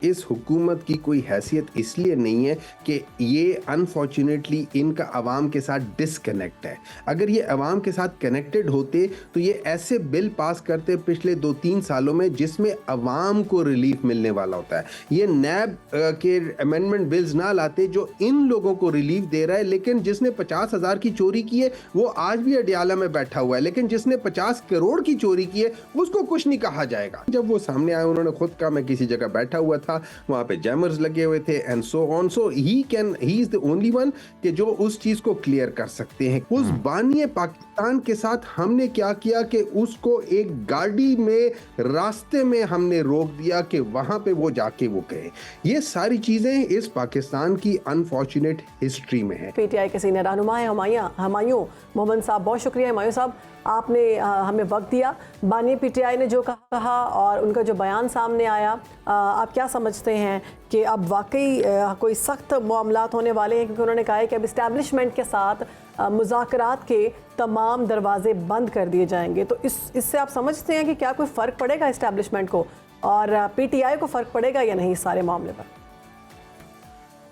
इस हुकूमत की कोई हैसियत इसलिए नहीं है कि ये अनफॉर्चुनेटली इनका अवाम के साथ डिसकनेक्ट है। अगर ये अवाम के साथ कनेक्टेड होते तो ये ऐसे बिल पास करते पिछले 2-3 सालों में जिसमें अवाम को रिलीफ मिलने वाला होता है। ये नैब के अमेंडमेंट बिल्स ना लाते जो इन लोगों को रिलीफ दे रहा है, लेकिन जिसने 50,000 की चोरी की है वो आज भी अडियाला में बैठा हुआ है, लेकिन जिसने 50 करोड़ की चोरी की है उसको कुछ नहीं कहा जाएगा। जब वो सामने आए उन्होंने खुद कहा मैं किसी जगह बैठा हुआ था, वहां पे जैमर्स लगे हुए थे and so on, so he is the only one कि जो उस चीज को क्लियर कर सकते हैं। उस बानिए पाकिस्तान के साथ हमने क्या किया कि उसको एक गाड़ी में रास्ते में हमने रोक दिया कि वहां पे वो जाके वो कहे। ये सारी चीजें इस पाकिस्तान की अनफॉर्चुनेट हिस्ट्री में है। पीटीआई के सीनियर रहनुमा हमायूं मोहम्मद साहब, बहुत शुक्रिया हमायूं साहब, आपने हमें वक्त दिया। बानी पीटीआई ने जो कहा और उनका जो बयान सामने आया, आप क्या समझते हैं कि अब वाकई कोई सख्त मामलात होने वाले हैं? क्योंकि उन्होंने कहा है कि अब इस्टेब्लिशमेंट के साथ मुज़ाकरात के तमाम दरवाजे बंद कर दिए जाएंगे। तो इससे आप समझते हैं कि क्या कोई फ़र्क पड़ेगा इस्टेब्लिशमेंट को और पीटीआई को फ़र्क पड़ेगा या नहीं इस सारे मामले पर?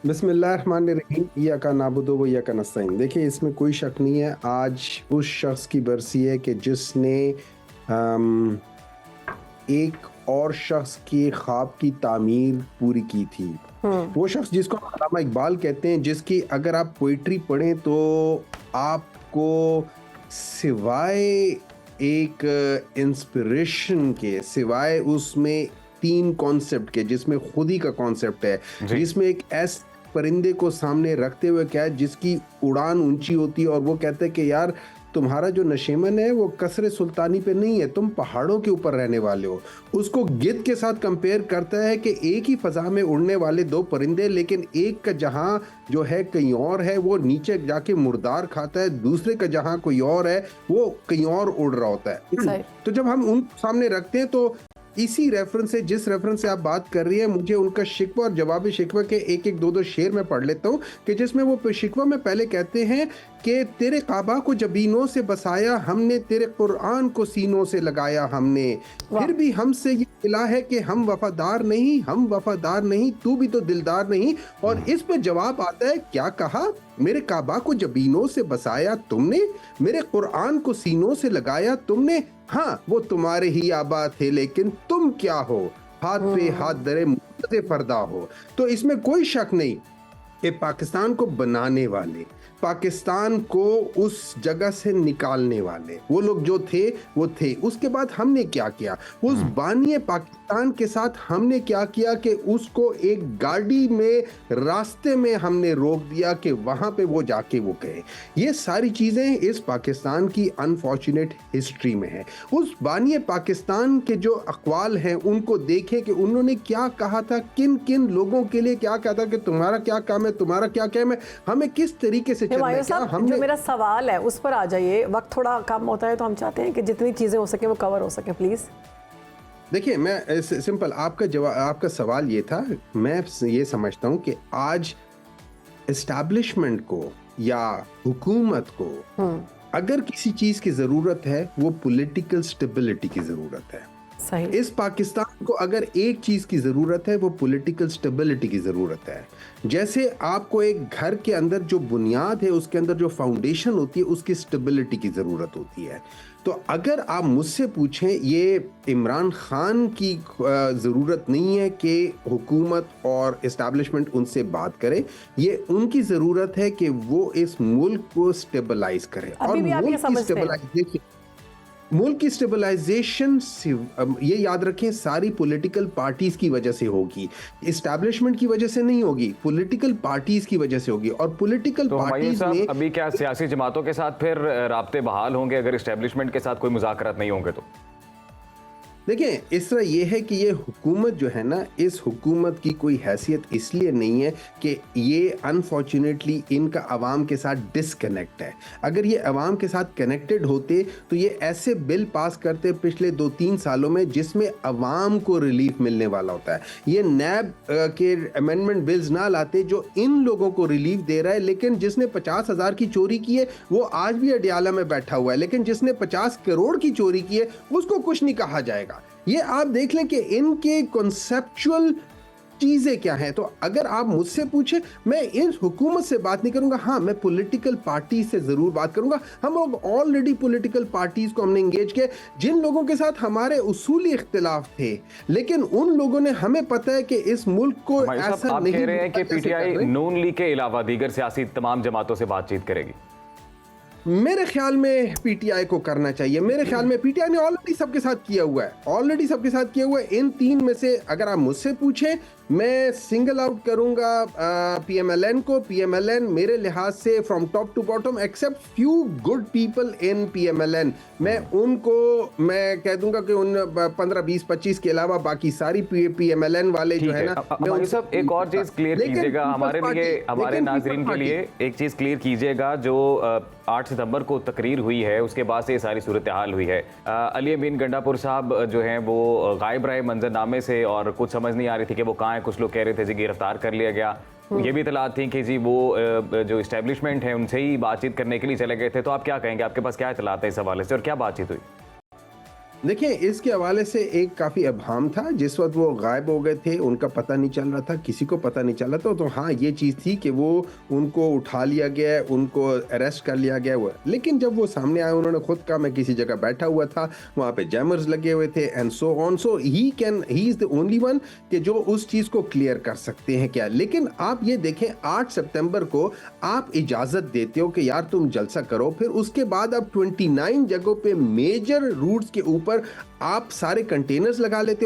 बिस्मिल्लाहिर्रहमानिर्रहीम, इय्याका नाबुदु व इय्याका नस्तईन। देखिए, इसमें कोई शक नहीं है आज उस शख्स की बरसी है कि जिसने एक और शख्स के ख्वाब की तामीर पूरी की थी। वो शख्स जिसको अल्लामा इकबाल कहते हैं, जिसकी अगर आप पोइट्री पढ़ें तो आपको सिवाय एक इंस्पिरेशन के, सिवाय उसमें 3 कॉन्सेप्ट के, जिसमें खुदी का कॉन्सेप्ट है, जिसमें एक ऐसे परिंदे को सामने रखते हुए क्या है जिसकी उड़ान ऊंची होती है और वो कहते हैं कि यार तुम्हारा जो नशेमन है वो कसरे सुल्तानी पे नहीं है, तुम पहाड़ों के ऊपर रहने वाले हो। उसको गिद्ध के साथ कंपेयर करता है कि एक ही फजा में उड़ने वाले 2 परिंदे, लेकिन एक का जहां जो है कहीं और है, वो नीचे जाके मुर्दार खाता है, दूसरे का जहां कोई और है वो कहीं और उड़ रहा होता है। तो जब हम उन सामने रखते हैं तो इसी रेफरेंस से, जिस रेफरेंस से आप बात कर रही है, मुझे उनका शिकवा और जवाब शिकवा के एक 2 शेर में पढ़ लेता हूँ कि जिसमें वो शिकवा में पहले कहते हैं कि तेरे काबा को जबीनों से बसाया हमने, तेरे कुरान को सीनों से लगाया हमने, फिर भी हमसे ये मिला है कि हम वफादार नहीं, तू भी तो दिलदार नहीं। और इस पे जवाब आता है, क्या कहा? मेरे काबा को जबीनों से बसाया तुमने, मेरे कुरान को सीनों से लगाया तुमने, हाँ वो तुम्हारे ही आबा थे लेकिन तुम क्या हो, हाथ पे हाथ धरे मुझसे फरदा हो। तो इसमें कोई शक नहीं कि पाकिस्तान को बनाने वाले, पाकिस्तान को उस जगह से निकालने वाले वो लोग जो थे वो थे। उसके बाद हमने क्या किया? उस बानिए पाकिस्तान के साथ हमने क्या किया कि उसको एक गाड़ी में रास्ते में हमने रोक दिया कि वहां पे वो जाके वो कहे। ये सारी चीजें इस पाकिस्तान की अनफॉर्चुनेट हिस्ट्री में है। उस बानिए पाकिस्तान के जो अक़वाल हैं उनको देखें कि उन्होंने क्या कहा था, किन किन लोगों के लिए क्या कहा था कि तुम्हारा क्या काम है, तुम्हारा क्या काम है, हमें किस तरीके से जो मेरा सवाल है उस पर आ जाइए। वक्त थोड़ा कम होता है तो हम चाहते हैं कि जितनी चीजें हो सके वो कवर हो सके, प्लीज। देखिए, मैं सिंपल आपका सवाल ये था, मैं ये समझता हूं कि आज एस्टैब्लिशमेंट को या हुकूमत को अगर किसी चीज की जरूरत है वो पॉलिटिकल स्टेबिलिटी की जरूरत है। सही। इस पाकिस्तान को अगर एक चीज की जरूरत है वो पॉलिटिकल स्टेबिलिटी की जरूरत है। जैसे आपको एक घर के अंदर जो बुनियाद है, उसके अंदर जो फाउंडेशन होती है, उसकी स्टेबिलिटी की जरूरत होती है। तो अगर आप मुझसे पूछें, ये इमरान खान की ज़रूरत नहीं है कि हुकूमत और इस्टेब्लिशमेंट उनसे बात करे, ये उनकी ज़रूरत है कि वो इस मुल्क को स्टेबलाइज करे। और मुल्क की स्टेबलाइजेशन ये याद रखें सारी पॉलिटिकल पार्टीज की वजह से होगी, इस्टेब्लिशमेंट की वजह से नहीं होगी, पॉलिटिकल पार्टीज की वजह से होगी। और पॉलिटिकल पार्टीज में अभी क्या सियासी जमातों के साथ फिर राब्ते बहाल होंगे अगर इस्टेब्लिशमेंट के साथ कोई मुज़ाकरात नहीं होंगे? तो देखिए, इस तरह ये है कि ये हुकूमत जो है ना, इस हुकूमत की कोई हैसियत इसलिए नहीं है कि ये अनफॉर्चुनेटली इनका अवाम के साथ डिसकनेक्ट है। अगर ये अवाम के साथ कनेक्टेड होते तो ये ऐसे बिल पास करते पिछले 2-3 सालों में जिसमें अवाम को रिलीफ मिलने वाला होता है। ये नैब के अमेंडमेंट बिल्स ना लाते जो इन लोगों को रिलीफ दे रहा है, लेकिन जिसने 50,000 की चोरी की है वो आज भी अडियाला में बैठा हुआ है, लेकिन जिसने 50 करोड़ की चोरी की है उसको कुछ नहीं कहा जाएगा। ये आप देख लें कि इनके कॉन्सेप्चुअल चीजें क्या हैं। तो अगर आप मुझसे पूछे, मैं इस हुकूमत से बात नहीं करूंगा। हाँ, मैं पॉलिटिकल पार्टी से जरूर बात करूंगा। हम लोग ऑलरेडी पॉलिटिकल पार्टीज को हमने एंगेज किया, जिन लोगों के साथ हमारे उसूली इख्तिलाफ थे, लेकिन उन लोगों ने, हमें पता है कि इस मुल्क को ऐसा आप नहीं कह रहे हैं कि जैसे पीटीआई कर रहे। नून लीग के अलावा दीगर सियासी तमाम जमातों से बातचीत करेगी? मेरे ख्याल में पीटीआई को करना चाहिए। मेरे ख्याल में पीटीआई ने ऑलरेडी सबके साथ किया हुआ है, ऑलरेडी सबके साथ किया हुआ है। इन तीन में से अगर आप मुझसे पूछें, मैं सिंगल आउट करूंगा पीएमएलएन को। पीएमएलएन मेरे लिहाज से from top to bottom, except few good people in PMLN, मैं उनको मैं कह दूंगा कि उन 15, 20, 25 के अलावा बाकी सारी पीएमएलएन वाले जो है ना, हमारे सब एक और चीज क्लियर कीजिएगा हमारे लिए, हमारे नाजरीन के लिए एक चीज क्लियर कीजिएगा। जो 8 सितंबर को तकरीर हुई है, उसके बाद से ये सारी सूरत हाल हुई है। अली अमीन गंडापुर साहब जो हैं वो गायब रहे मंजरनामे से, और कुछ समझ नहीं आ रही थी कि वो कहाँ है। कुछ लोग कह रहे थे जी गिरफ्तार कर लिया गया, ये भी इतलात थी कि जी वो जो इस्टेब्लिशमेंट है उनसे ही बातचीत करने के लिए चले गए थे। तो आप क्या कहेंगे, आपके पास क्या इतलात है इस हवाले से और क्या बातचीत हुई? देखिए, इसके हवाले से एक काफ़ी अभाम था। जिस वक्त वो गायब हो गए थे, उनका पता नहीं चल रहा था, किसी को पता नहीं चल रहा था। तो हाँ, ये चीज़ थी कि वो उनको उठा लिया गया, उनको अरेस्ट कर लिया गया हुआ। लेकिन जब वो सामने आए, उन्होंने खुद कहा मैं किसी जगह बैठा हुआ था, वहाँ पे जैमर्स लगे हुए थे and so on. So he is the only one कि जो उस चीज़ को क्लियर कर सकते हैं क्या। लेकिन आप ये देखें, 8 सितंबर को आप इजाज़त देते हो कि यार तुम जलसा करो, फिर उसके बाद आप 29 जगहों पे मेजर रूट्स के ऊपर आप सारे कंटेनर्स लगा लेते हो।